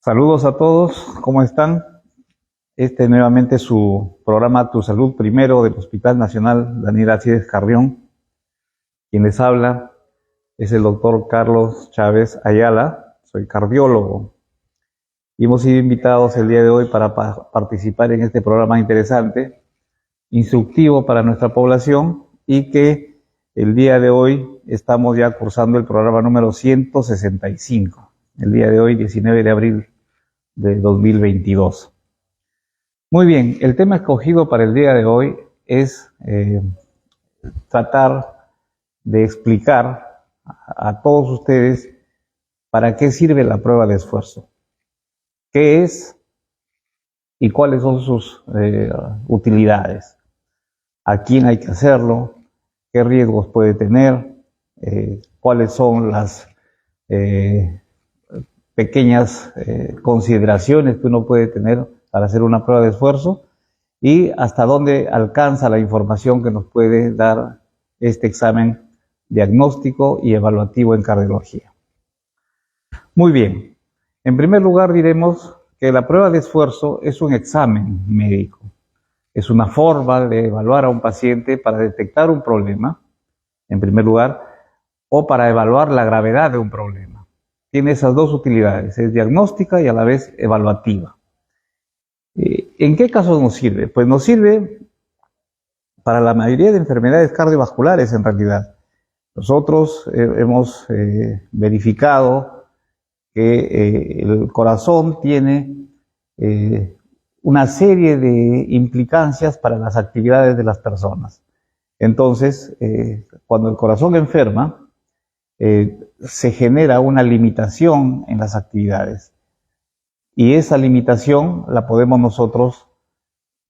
Saludos a todos, ¿cómo están? Nuevamente su programa Tu Salud Primero del Hospital Nacional Daniel Alcides Carrión. Quien les habla es el doctor Carlos Chávez Ayala, soy cardiólogo. Y hemos sido invitados el día de hoy para participar en este programa interesante, instructivo para nuestra población, y que el día de hoy estamos ya cursando el programa número 165, el día de hoy, 19 de abril de 2022. Muy bien, el tema escogido para el día de hoy es tratar de explicar a todos ustedes para qué sirve la prueba de esfuerzo, qué es y cuáles son sus utilidades, a quién hay que hacerlo, qué riesgos puede tener, cuáles son las pequeñas consideraciones que uno puede tener para hacer una prueba de esfuerzo y hasta dónde alcanza la información que nos puede dar este examen diagnóstico y evaluativo en cardiología. Muy bien, en primer lugar diremos que la prueba de esfuerzo es un examen médico, es una forma de evaluar a un paciente para detectar un problema, en primer lugar, o para evaluar la gravedad de un problema. Tiene esas dos utilidades, es diagnóstica y a la vez evaluativa. ¿En qué casos nos sirve? Pues nos sirve para la mayoría de enfermedades cardiovasculares en realidad. Nosotros hemos verificado que el corazón tiene una serie de implicancias para las actividades de las personas. Entonces, cuando el corazón enferma, se genera una limitación en las actividades. Y esa limitación la podemos nosotros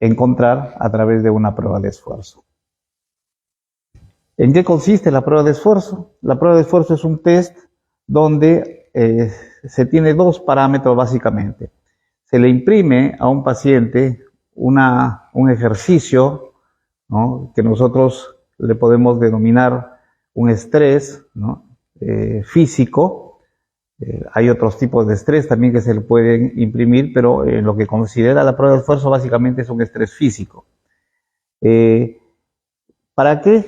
encontrar a través de una prueba de esfuerzo. ¿En qué consiste la prueba de esfuerzo? La prueba de esfuerzo es un test donde se tiene dos parámetros básicamente. Se le imprime a un paciente un ejercicio, ¿no?, que nosotros le podemos denominar un estrés, ¿no?, físico. Hay otros tipos de estrés también que se le pueden imprimir, pero lo que considera la prueba de esfuerzo básicamente es un estrés físico. ¿Para qué?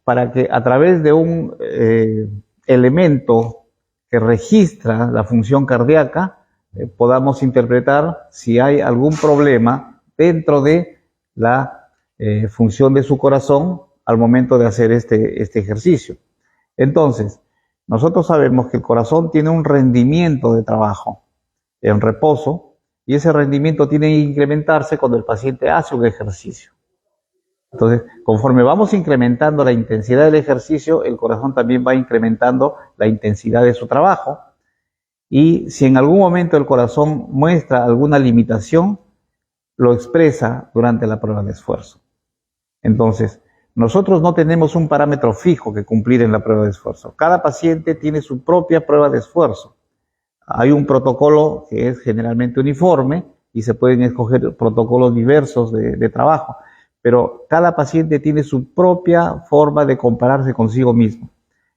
Para que a través de un elemento que registra la función cardíaca podamos interpretar si hay algún problema dentro de la función de su corazón al momento de hacer este ejercicio. Entonces, nosotros sabemos que el corazón tiene un rendimiento de trabajo en reposo y ese rendimiento tiene que incrementarse cuando el paciente hace un ejercicio. Entonces, conforme vamos incrementando la intensidad del ejercicio, el corazón también va incrementando la intensidad de su trabajo. Y si en algún momento el corazón muestra alguna limitación, lo expresa durante la prueba de esfuerzo. Entonces, nosotros no tenemos un parámetro fijo que cumplir en la prueba de esfuerzo. Cada paciente tiene su propia prueba de esfuerzo. Hay un protocolo que es generalmente uniforme y se pueden escoger protocolos diversos de trabajo, pero cada paciente tiene su propia forma de compararse consigo mismo.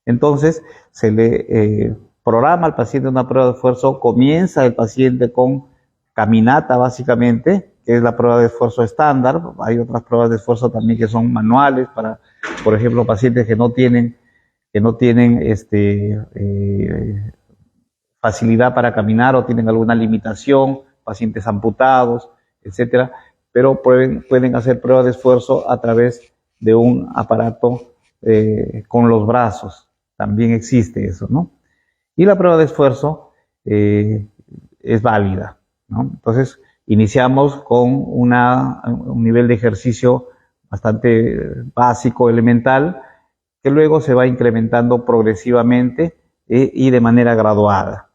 Entonces, se le programa al paciente una prueba de esfuerzo, comienza el paciente con caminata básicamente, que es la prueba de esfuerzo estándar. Hay otras pruebas de esfuerzo también que son manuales para, por ejemplo, pacientes que no tienen facilidad para caminar o tienen alguna limitación, pacientes amputados, etcétera, pero pueden hacer pruebas de esfuerzo a través de un aparato con los brazos. También existe eso, ¿no? Y la prueba de esfuerzo es válida, ¿no? Entonces, iniciamos con un nivel de ejercicio bastante básico, elemental, que luego se va incrementando progresivamente y de manera graduada,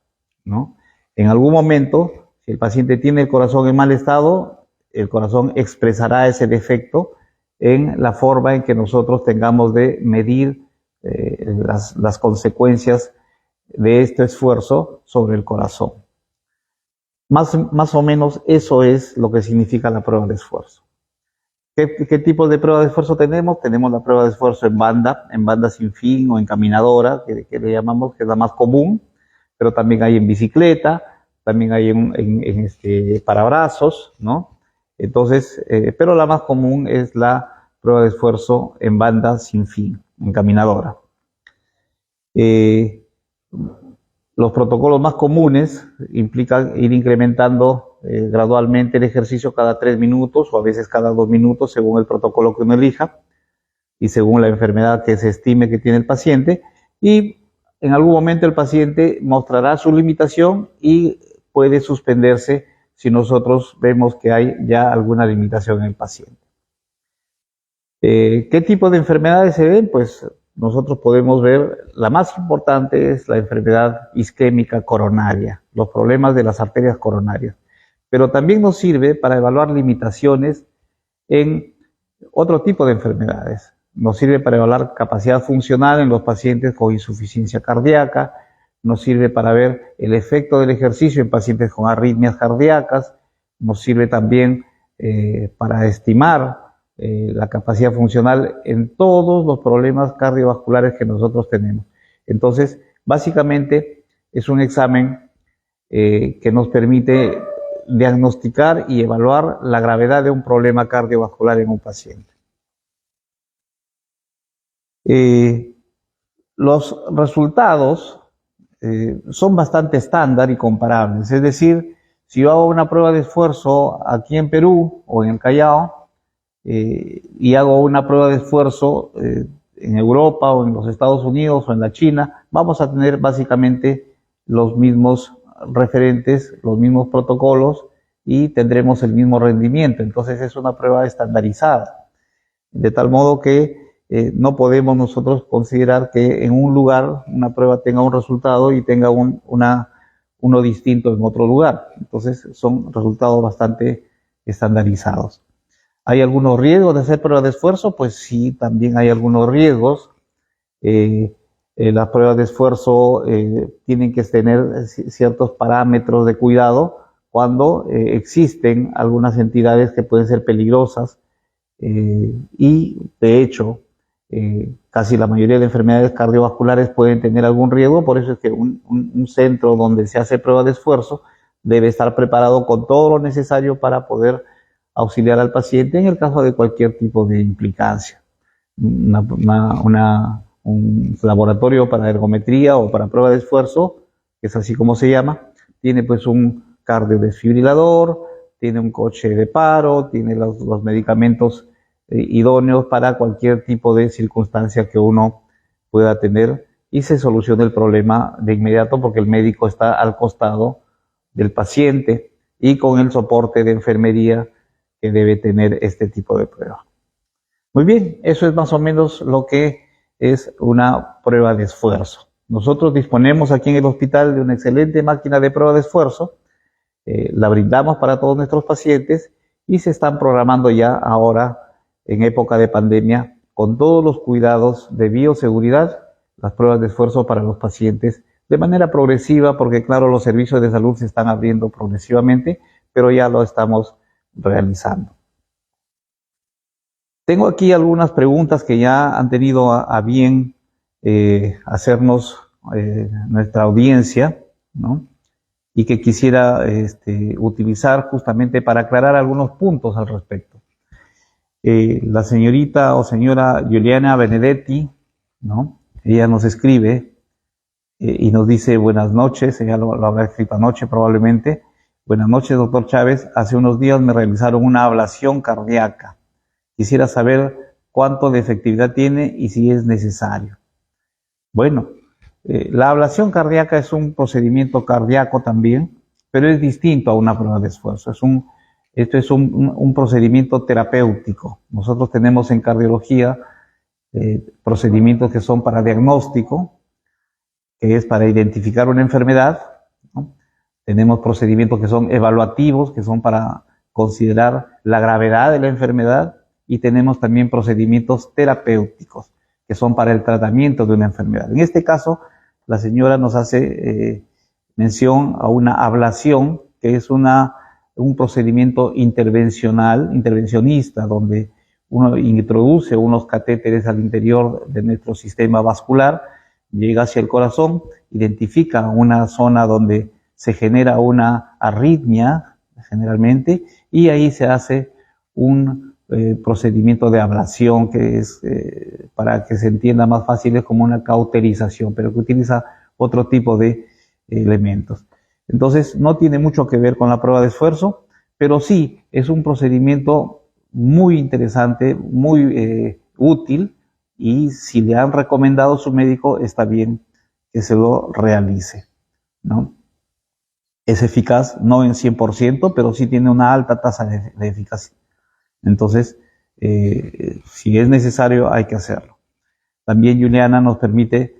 ¿no? En algún momento, si el paciente tiene el corazón en mal estado, el corazón expresará ese defecto en la forma en que nosotros tengamos de medir las consecuencias de este esfuerzo sobre el corazón. Más o menos eso es lo que significa la prueba de esfuerzo. ¿Qué tipo de prueba de esfuerzo tenemos? Tenemos la prueba de esfuerzo en banda sin fin o en caminadora, que le llamamos, que es la más común, pero también hay en bicicleta, también hay para brazos, ¿no? Entonces, pero la más común es la prueba de esfuerzo en banda sin fin, en caminadora. Los protocolos más comunes implican ir incrementando gradualmente el ejercicio cada 3 minutos o a veces cada 2 minutos según el protocolo que uno elija y según la enfermedad que se estime que tiene el paciente, y en algún momento el paciente mostrará su limitación y puede suspenderse si nosotros vemos que hay ya alguna limitación en el paciente. ¿Qué tipo de enfermedades se ven? Pues nosotros podemos ver, la más importante es la enfermedad isquémica coronaria, los problemas de las arterias coronarias, pero también nos sirve para evaluar limitaciones en otro tipo de enfermedades. Nos sirve para evaluar capacidad funcional en los pacientes con insuficiencia cardíaca, nos sirve para ver el efecto del ejercicio en pacientes con arritmias cardíacas, nos sirve también para estimar la capacidad funcional en todos los problemas cardiovasculares que nosotros tenemos. Entonces, básicamente es un examen que nos permite diagnosticar y evaluar la gravedad de un problema cardiovascular en un paciente. Los resultados son bastante estándar y comparables. Es decir, si yo hago una prueba de esfuerzo aquí en Perú o en el Callao y hago una prueba de esfuerzo en Europa o en los Estados Unidos o en la China, vamos a tener básicamente los mismos referentes, los mismos protocolos y tendremos el mismo rendimiento. Entonces es una prueba estandarizada, de tal modo que no podemos nosotros considerar que en un lugar una prueba tenga un resultado y tenga uno distinto en otro lugar. Entonces son resultados bastante estandarizados. ¿Hay algunos riesgos de hacer pruebas de esfuerzo? Pues sí, también hay algunos riesgos. Las pruebas de esfuerzo tienen que tener ciertos parámetros de cuidado cuando existen algunas entidades que pueden ser peligrosas y de hecho casi la mayoría de enfermedades cardiovasculares pueden tener algún riesgo. Por eso es que un centro donde se hace prueba de esfuerzo debe estar preparado con todo lo necesario para poder auxiliar al paciente en el caso de cualquier tipo de implicancia. Un laboratorio para ergometría o para prueba de esfuerzo, que es así como se llama, tiene pues un cardiodesfibrilador, tiene un coche de paro, tiene los medicamentos idóneos para cualquier tipo de circunstancia que uno pueda tener y se soluciona el problema de inmediato porque el médico está al costado del paciente y con el soporte de enfermería que debe tener este tipo de prueba. Muy bien, eso es más o menos lo que es una prueba de esfuerzo. Nosotros disponemos aquí en el hospital de una excelente máquina de prueba de esfuerzo, la brindamos para todos nuestros pacientes y se están programando ya ahora en época de pandemia con todos los cuidados de bioseguridad, las pruebas de esfuerzo para los pacientes de manera progresiva, porque claro, los servicios de salud se están abriendo progresivamente, pero ya lo estamos realizando. Tengo aquí algunas preguntas que ya han tenido a bien hacernos nuestra audiencia, ¿no? Y que quisiera utilizar justamente para aclarar algunos puntos al respecto. La señorita o señora Juliana Benedetti, ¿no? Ella nos escribe y nos dice buenas noches, ella lo habrá escrito anoche probablemente. Buenas noches, doctor Chávez. Hace unos días me realizaron una ablación cardíaca. Quisiera saber cuánto de efectividad tiene y si es necesario. Bueno, la ablación cardíaca es un procedimiento cardíaco también, pero es distinto a una prueba de esfuerzo. Esto es un procedimiento terapéutico. Nosotros tenemos en cardiología procedimientos que son para diagnóstico, que es para identificar una enfermedad, ¿no? Tenemos procedimientos que son evaluativos, que son para considerar la gravedad de la enfermedad, y tenemos también procedimientos terapéuticos, que son para el tratamiento de una enfermedad. En este caso, la señora nos hace mención a una ablación, que es un procedimiento intervencionista, donde uno introduce unos catéteres al interior de nuestro sistema vascular, llega hacia el corazón, identifica una zona donde se genera una arritmia generalmente, y ahí se hace un procedimiento de ablación que es, para que se entienda más fácil, es como una cauterización, pero que utiliza otro tipo de elementos. Entonces no tiene mucho que ver con la prueba de esfuerzo, pero sí es un procedimiento muy interesante, muy útil, y si le han recomendado su médico, está bien que se lo realice, ¿no? Es eficaz, no en 100%, pero sí tiene una alta tasa de eficacia. Entonces, si es necesario, hay que hacerlo. También Juliana nos permite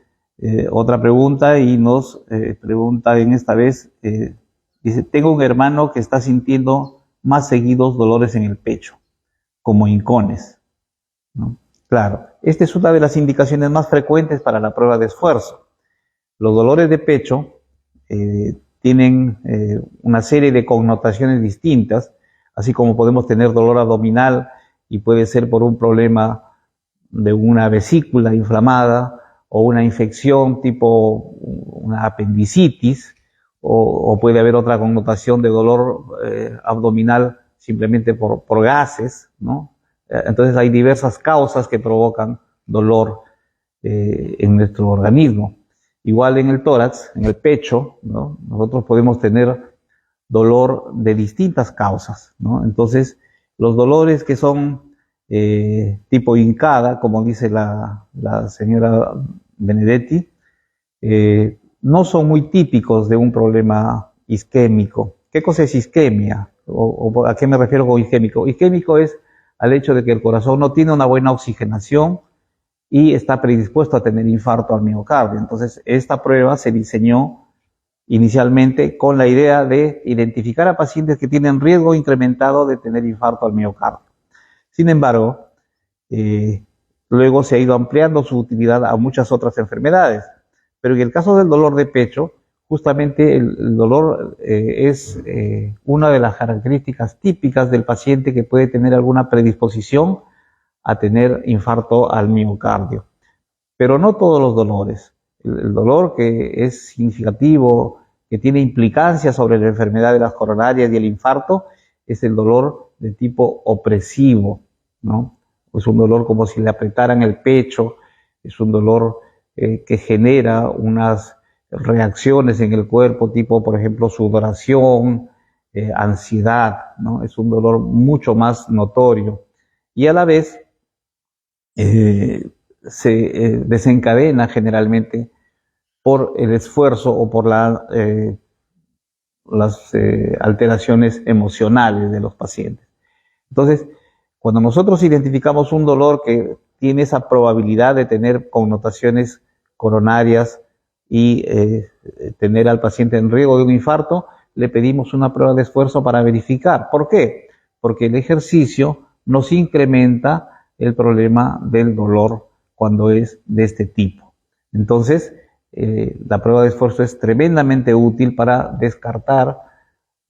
otra pregunta, y nos pregunta en esta vez, dice, tengo un hermano que está sintiendo más seguidos dolores en el pecho, como hincones, ¿no? Claro, esta es una de las indicaciones más frecuentes para la prueba de esfuerzo. Los dolores de pecho tienen una serie de connotaciones distintas, así como podemos tener dolor abdominal y puede ser por un problema de una vesícula inflamada o una infección tipo una apendicitis, o puede haber otra connotación de dolor abdominal simplemente por gases, ¿no? Entonces hay diversas causas que provocan dolor en nuestro organismo. Igual en el tórax, en el pecho, ¿no? Nosotros podemos tener dolor de distintas causas, ¿no? Entonces, los dolores que son tipo hincada, como dice la señora Benedetti, no son muy típicos de un problema isquémico. ¿Qué cosa es isquemia? ¿O a qué me refiero con isquémico? Isquémico es al hecho de que el corazón no tiene una buena oxigenación y está predispuesto a tener infarto al miocardio. Entonces, esta prueba se diseñó inicialmente con la idea de identificar a pacientes que tienen riesgo incrementado de tener infarto al miocardio. Sin embargo, luego se ha ido ampliando su utilidad a muchas otras enfermedades. Pero en el caso del dolor de pecho, justamente el dolor es una de las características típicas del paciente que puede tener alguna predisposición a tener infarto al miocardio. Pero no todos los dolores. El dolor que es significativo, que tiene implicancias sobre la enfermedad de las coronarias y el infarto, es el dolor de tipo opresivo, ¿no? Es un dolor como si le apretaran el pecho, es un dolor que genera unas reacciones en el cuerpo, tipo, por ejemplo, sudoración, ansiedad, ¿no? Es un dolor mucho más notorio. Y a la vez, se desencadena generalmente por el esfuerzo o por las alteraciones emocionales de los pacientes. Entonces, cuando nosotros identificamos un dolor que tiene esa probabilidad de tener connotaciones coronarias y tener al paciente en riesgo de un infarto, le pedimos una prueba de esfuerzo para verificar. ¿Por qué? Porque el ejercicio nos incrementa el problema del dolor cuando es de este tipo. Entonces, la prueba de esfuerzo es tremendamente útil para descartar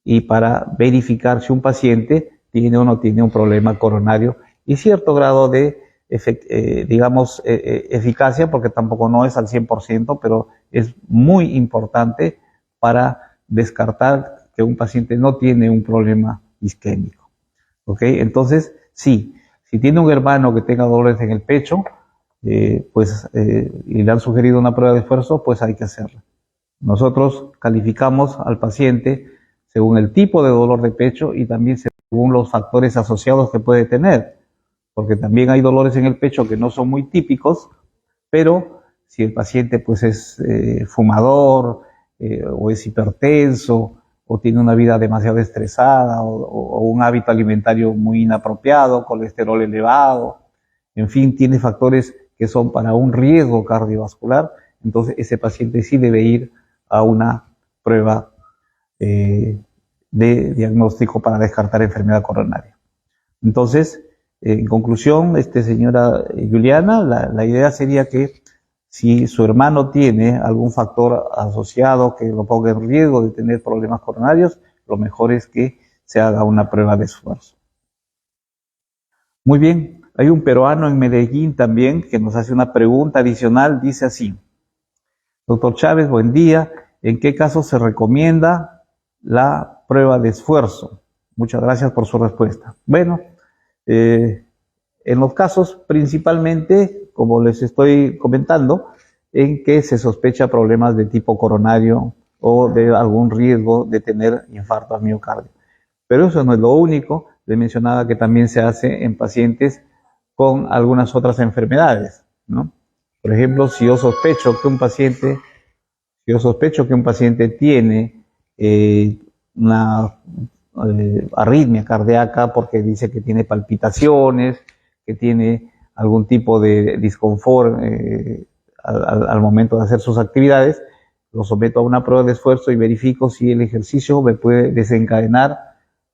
y para verificar si un paciente tiene o no tiene un problema coronario, y cierto grado de, eficacia, porque tampoco no es al 100%, pero es muy importante para descartar que un paciente no tiene un problema isquémico. ¿Ok? Entonces, sí, si tiene un hermano que tenga dolores en el pecho, y le han sugerido una prueba de esfuerzo, pues hay que hacerla. Nosotros calificamos al paciente según el tipo de dolor de pecho y también según los factores asociados que puede tener, porque también hay dolores en el pecho que no son muy típicos, pero si el paciente pues es fumador, o es hipertenso, o tiene una vida demasiado estresada, o un hábito alimentario muy inapropiado, colesterol elevado, en fin, tiene factores que son para un riesgo cardiovascular, entonces ese paciente sí debe ir a una prueba de diagnóstico para descartar enfermedad coronaria. Entonces, en conclusión, señora Juliana, la idea sería que si su hermano tiene algún factor asociado que lo ponga en riesgo de tener problemas coronarios, lo mejor es que se haga una prueba de esfuerzo. Muy bien, hay un peruano en Medellín también que nos hace una pregunta adicional, dice así: doctor Chávez, buen día. ¿En qué casos se recomienda la prueba de esfuerzo? Muchas gracias por su respuesta. Bueno, en los casos principalmente, como les estoy comentando, en que se sospecha problemas de tipo coronario o de algún riesgo de tener infarto al miocardio. Pero eso no es lo único. Les mencionaba que también se hace en pacientes con algunas otras enfermedades, ¿no? Por ejemplo, si yo sospecho que un paciente tiene una arritmia cardíaca porque dice que tiene palpitaciones, que tiene algún tipo de disconfort al momento de hacer sus actividades, lo someto a una prueba de esfuerzo y verifico si el ejercicio me puede desencadenar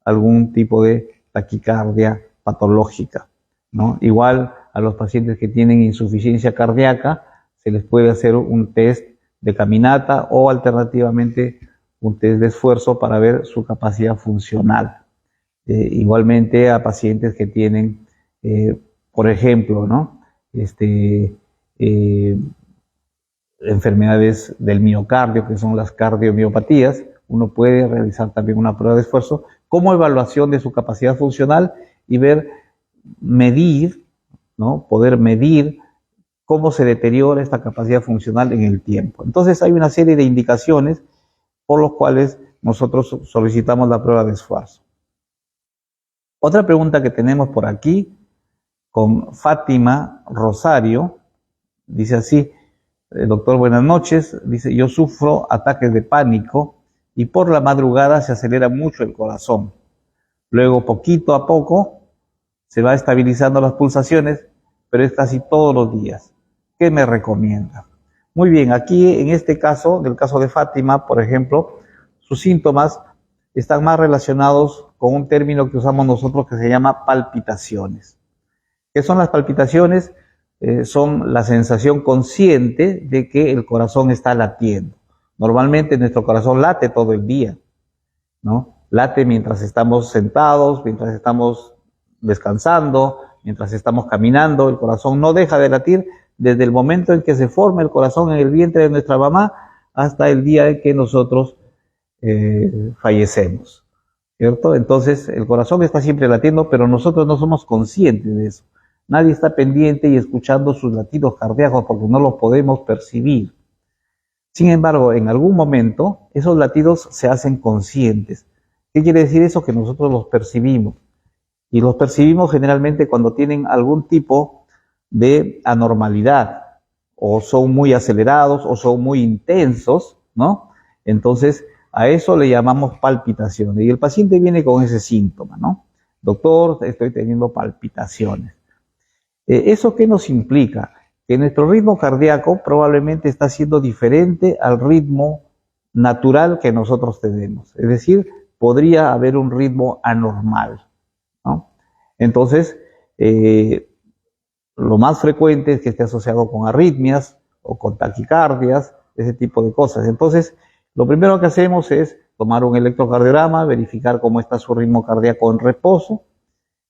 algún tipo de taquicardia patológica, ¿no? Igual a los pacientes que tienen insuficiencia cardíaca se les puede hacer un test de caminata o alternativamente un test de esfuerzo para ver su capacidad funcional. Igualmente a pacientes que tienen, por ejemplo, ¿no? Enfermedades del miocardio, que son las cardiomiopatías, uno puede realizar también una prueba de esfuerzo como evaluación de su capacidad funcional y medir, ¿no? Poder medir cómo se deteriora esta capacidad funcional en el tiempo. Entonces hay una serie de indicaciones por los cuales nosotros solicitamos la prueba de esfuerzo. Otra pregunta que tenemos por aquí con Fátima Rosario, dice así: doctor, buenas noches. Dice, yo sufro ataques de pánico y por la madrugada se acelera mucho el corazón. Luego, poquito a poco, se va estabilizando las pulsaciones, pero es casi todos los días. ¿Qué me recomienda? Muy bien, aquí en este caso, del caso de Fátima, por ejemplo, sus síntomas están más relacionados con un término que usamos nosotros que se llama palpitaciones. ¿Qué son las palpitaciones? Son la sensación consciente de que el corazón está latiendo. Normalmente nuestro corazón late todo el día, ¿no? Late mientras estamos sentados, mientras estamos descansando, mientras estamos caminando. El corazón no deja de latir desde el momento en que se forma el corazón en el vientre de nuestra mamá hasta el día en que nosotros fallecemos, ¿cierto? Entonces el corazón está siempre latiendo, pero nosotros no somos conscientes de eso. Nadie está pendiente y escuchando sus latidos cardíacos porque no los podemos percibir. Sin embargo, en algún momento esos latidos se hacen conscientes. ¿Qué quiere decir eso? Que nosotros los percibimos. Y los percibimos generalmente cuando tienen algún tipo de anormalidad, o son muy acelerados, o son muy intensos, ¿no? Entonces, a eso le llamamos palpitaciones. Y el paciente viene con ese síntoma, ¿no? Doctor, estoy teniendo palpitaciones. ¿Eso qué nos implica? Que nuestro ritmo cardíaco probablemente está siendo diferente al ritmo natural que nosotros tenemos. Es decir, podría haber un ritmo anormal, ¿no? Entonces, lo más frecuente es que esté asociado con arritmias o con taquicardias, ese tipo de cosas. Entonces, lo primero que hacemos es tomar un electrocardiograma, verificar cómo está su ritmo cardíaco en reposo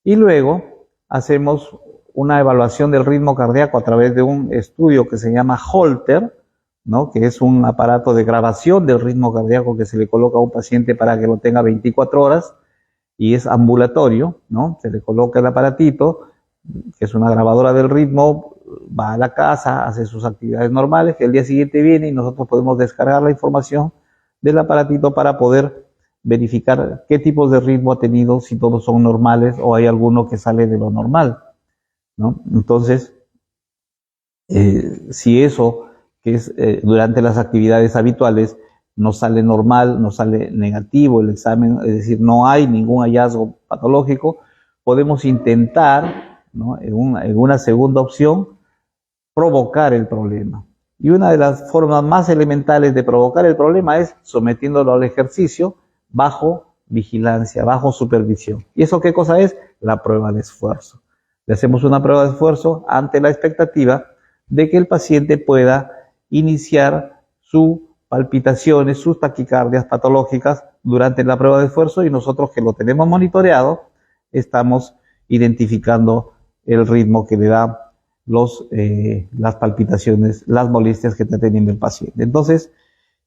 y luego hacemos una evaluación del ritmo cardíaco a través de un estudio que se llama Holter, ¿no? Que es un aparato de grabación del ritmo cardíaco que se le coloca a un paciente para que lo tenga 24 horas y es ambulatorio, ¿no? Se le coloca el aparatito, que es una grabadora del ritmo, va a la casa, hace sus actividades normales, que el día siguiente viene y nosotros podemos descargar la información del aparatito para poder verificar qué tipos de ritmo ha tenido, si todos son normales o hay alguno que sale de lo normal, ¿no? Entonces, si eso que es durante las actividades habituales no sale normal, no sale negativo el examen, es decir, no hay ningún hallazgo patológico, podemos intentar, ¿no? en una segunda opción, provocar el problema. Y una de las formas más elementales de provocar el problema es sometiéndolo al ejercicio bajo vigilancia, bajo supervisión. ¿Y eso qué cosa es? La prueba de esfuerzo. Le hacemos una prueba de esfuerzo ante la expectativa de que el paciente pueda iniciar sus palpitaciones, sus taquicardias patológicas durante la prueba de esfuerzo y nosotros que lo tenemos monitoreado estamos identificando el ritmo que le da las palpitaciones, las molestias que está teniendo el paciente. Entonces,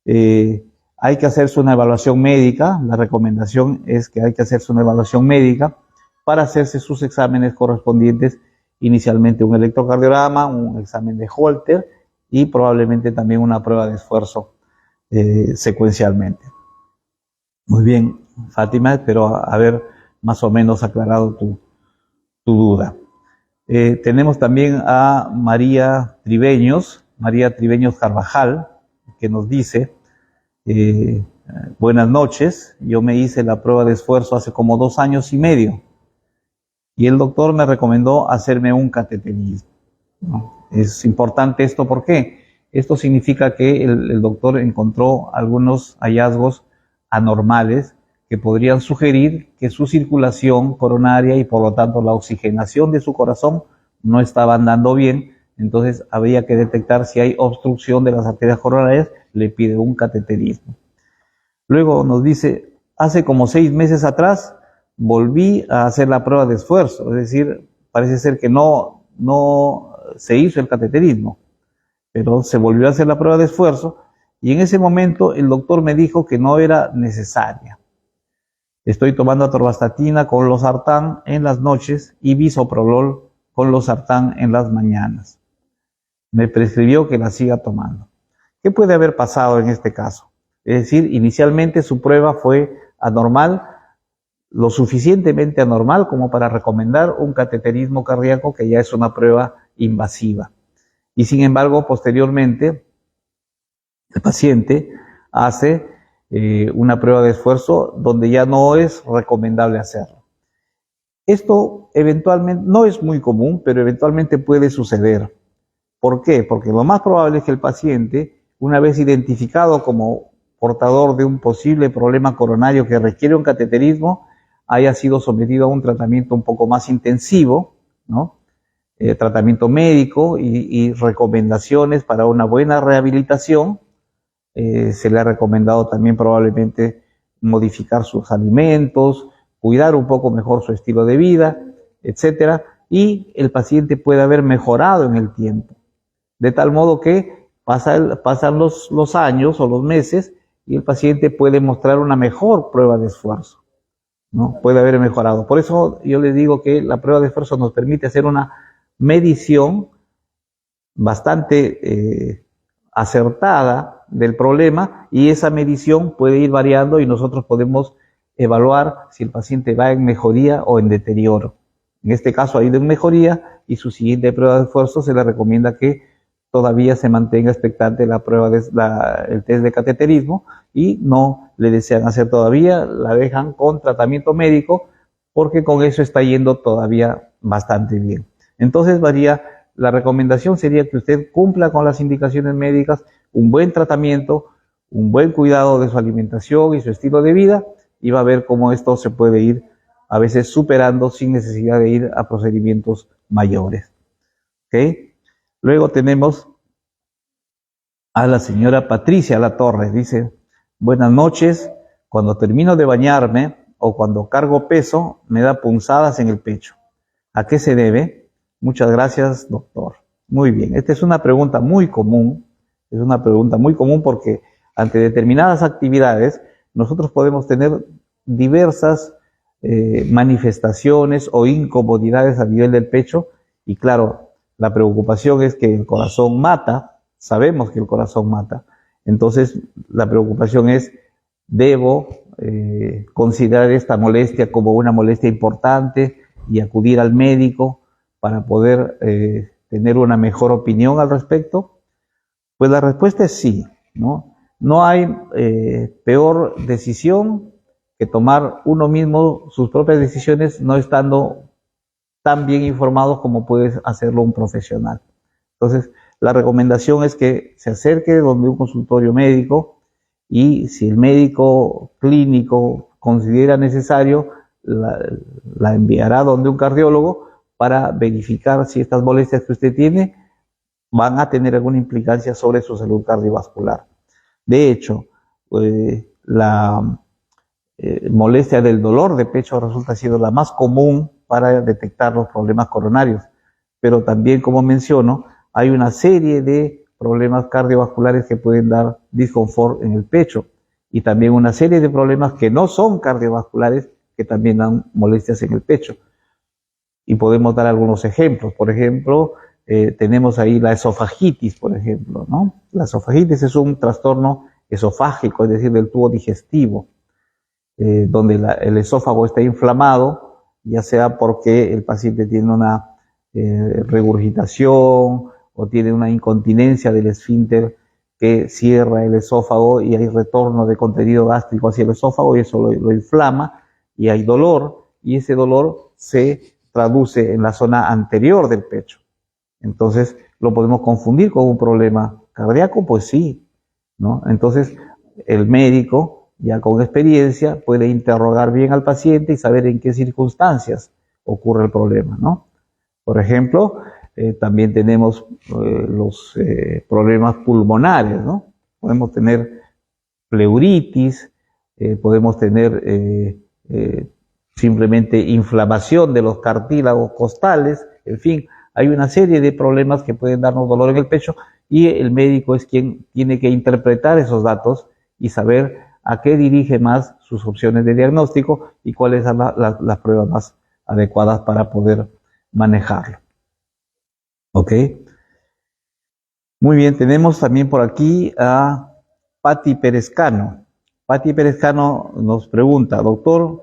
Hay que hacerse una evaluación médica. La recomendación es que hay que hacerse una evaluación médica para hacerse sus exámenes correspondientes, inicialmente un electrocardiograma, un examen de Holter y probablemente también una prueba de esfuerzo secuencialmente. Muy bien, Fátima, espero haber más o menos aclarado tu duda. Tenemos también a María Tribeños Carvajal, que nos dice: buenas noches, yo me hice la prueba de esfuerzo hace como 2 años y medio y el doctor me recomendó hacerme un cateterismo, ¿no? Es importante esto, ¿por qué? Esto significa que el doctor encontró algunos hallazgos anormales que podrían sugerir que su circulación coronaria y por lo tanto la oxigenación de su corazón no estaba andando bien. Entonces habría que detectar si hay obstrucción de las arterias coronarias, le pide un cateterismo. Luego nos dice: hace como 6 meses atrás volví a hacer la prueba de esfuerzo, es decir, parece ser que no se hizo el cateterismo, pero se volvió a hacer la prueba de esfuerzo y en ese momento el doctor me dijo que no era necesaria. Estoy tomando atorvastatina con losartán en las noches y bisoprolol con losartán en las mañanas. Me prescribió que la siga tomando. ¿Qué puede haber pasado en este caso? Es decir, inicialmente su prueba fue anormal, lo suficientemente anormal como para recomendar un cateterismo cardíaco, que ya es una prueba invasiva. Y sin embargo, posteriormente, el paciente hace una prueba de esfuerzo donde ya no es recomendable hacerlo. Esto eventualmente no es muy común, pero eventualmente puede suceder. ¿Por qué? Porque lo más probable es que el paciente, una vez identificado como portador de un posible problema coronario que requiere un cateterismo, haya sido sometido a un tratamiento un poco más intensivo, ¿no? Tratamiento médico y recomendaciones para una buena rehabilitación. Se le ha recomendado también probablemente modificar sus alimentos, cuidar un poco mejor su estilo de vida, etcétera, y el paciente puede haber mejorado en el tiempo, de tal modo que pasan los años o los meses y el paciente puede mostrar una mejor prueba de esfuerzo, ¿no? Puede haber mejorado. Por eso yo les digo que la prueba de esfuerzo nos permite hacer una medición bastante acertada del problema, y esa medición puede ir variando y nosotros podemos evaluar si el paciente va en mejoría o en deterioro. En este caso ha ido en mejoría y su siguiente prueba de esfuerzo se le recomienda que todavía se mantenga expectante la prueba el test de cateterismo y no le desean hacer todavía, la dejan con tratamiento médico porque con eso está yendo todavía bastante bien. Entonces la recomendación sería que usted cumpla con las indicaciones médicas, un buen tratamiento, un buen cuidado de su alimentación y su estilo de vida, y va a ver cómo esto se puede ir a veces superando sin necesidad de ir a procedimientos mayores. ¿Okay? Luego tenemos a la señora Patricia Latorre. Dice: buenas noches, cuando termino de bañarme o cuando cargo peso me da punzadas en el pecho. ¿A qué se debe? Muchas gracias, doctor. Muy bien, esta es una pregunta muy común, porque ante determinadas actividades nosotros podemos tener diversas manifestaciones o incomodidades a nivel del pecho, y claro, la preocupación es que el corazón mata, sabemos que el corazón mata, entonces la preocupación es: ¿debo considerar esta molestia como una molestia importante y acudir al médico para poder tener una mejor opinión al respecto? Pues la respuesta es sí, ¿no? No hay peor decisión que tomar uno mismo sus propias decisiones no estando tan bien informados como puede hacerlo un profesional. Entonces, la recomendación es que se acerque donde un consultorio médico, y si el médico clínico considera necesario, la enviará donde un cardiólogo para verificar si estas molestias que usted tiene van a tener alguna implicancia sobre su salud cardiovascular. De hecho, la molestia del dolor de pecho resulta siendo la más común para detectar los problemas coronarios, pero también, como menciono, hay una serie de problemas cardiovasculares que pueden dar disconfort en el pecho y también una serie de problemas que no son cardiovasculares que también dan molestias en el pecho. Y podemos dar algunos ejemplos. Por ejemplo, tenemos ahí la esofagitis, por ejemplo, ¿no? La esofagitis es un trastorno esofágico, es decir, del tubo digestivo, donde el esófago está inflamado, ya sea porque el paciente tiene una regurgitación o tiene una incontinencia del esfínter que cierra el esófago y hay retorno de contenido gástrico hacia el esófago y eso lo inflama y hay dolor y ese dolor se traduce en la zona anterior del pecho. Entonces, ¿lo podemos confundir con un problema cardíaco? Pues sí, ¿no? Entonces, el médico, ya con experiencia, puede interrogar bien al paciente y saber en qué circunstancias ocurre el problema, ¿no? Por ejemplo, también tenemos los problemas pulmonares, ¿no? Podemos tener pleuritis, podemos tener simplemente inflamación de los cartílagos costales, en fin, hay una serie de problemas que pueden darnos dolor en el pecho y el médico es quien tiene que interpretar esos datos y saber a qué dirige más sus opciones de diagnóstico y cuáles son las pruebas más adecuadas para poder manejarlo. ¿Ok? Muy bien, tenemos también por aquí a Patti Perezcano. Patti Perezcano nos pregunta, doctor,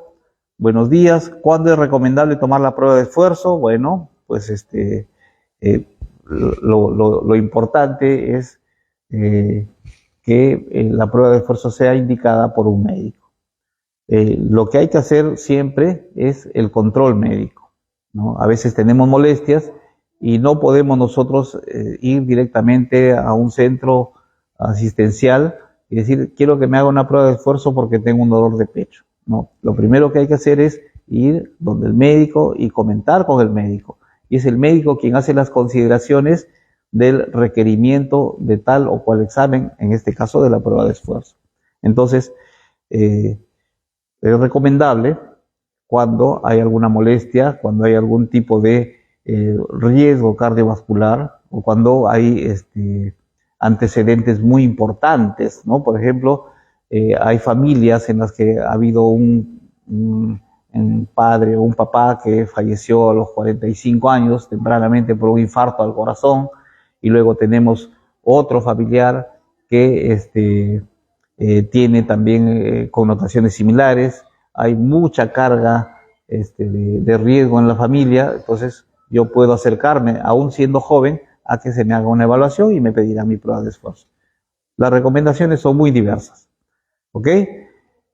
buenos días, ¿cuándo es recomendable tomar la prueba de esfuerzo? Bueno, pues lo importante es que la prueba de esfuerzo sea indicada por un médico. Lo que hay que hacer siempre es el control médico, ¿no? A veces tenemos molestias y no podemos nosotros ir directamente a un centro asistencial y decir, quiero que me haga una prueba de esfuerzo porque tengo un dolor de pecho. No, lo primero que hay que hacer es ir donde el médico y comentar con el médico. Y es el médico quien hace las consideraciones del requerimiento de tal o cual examen, en este caso de la prueba de esfuerzo. Entonces, es recomendable cuando hay alguna molestia, cuando hay algún tipo de riesgo cardiovascular o cuando hay antecedentes muy importantes, ¿no? Por ejemplo, hay familias en las que ha habido un padre o un papá que falleció a los 45 años tempranamente por un infarto al corazón y luego tenemos otro familiar que tiene también connotaciones similares. Hay mucha carga de riesgo en la familia, entonces yo puedo acercarme, aún siendo joven, a que se me haga una evaluación y me pedirá mi prueba de esfuerzo. Las recomendaciones son muy diversas. ¿Ok?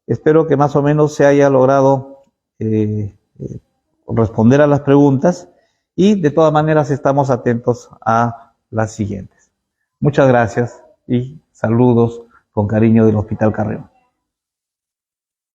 Espero que más o menos se haya logrado responder a las preguntas y de todas maneras estamos atentos a las siguientes. Muchas gracias y saludos con cariño del Hospital Carrión.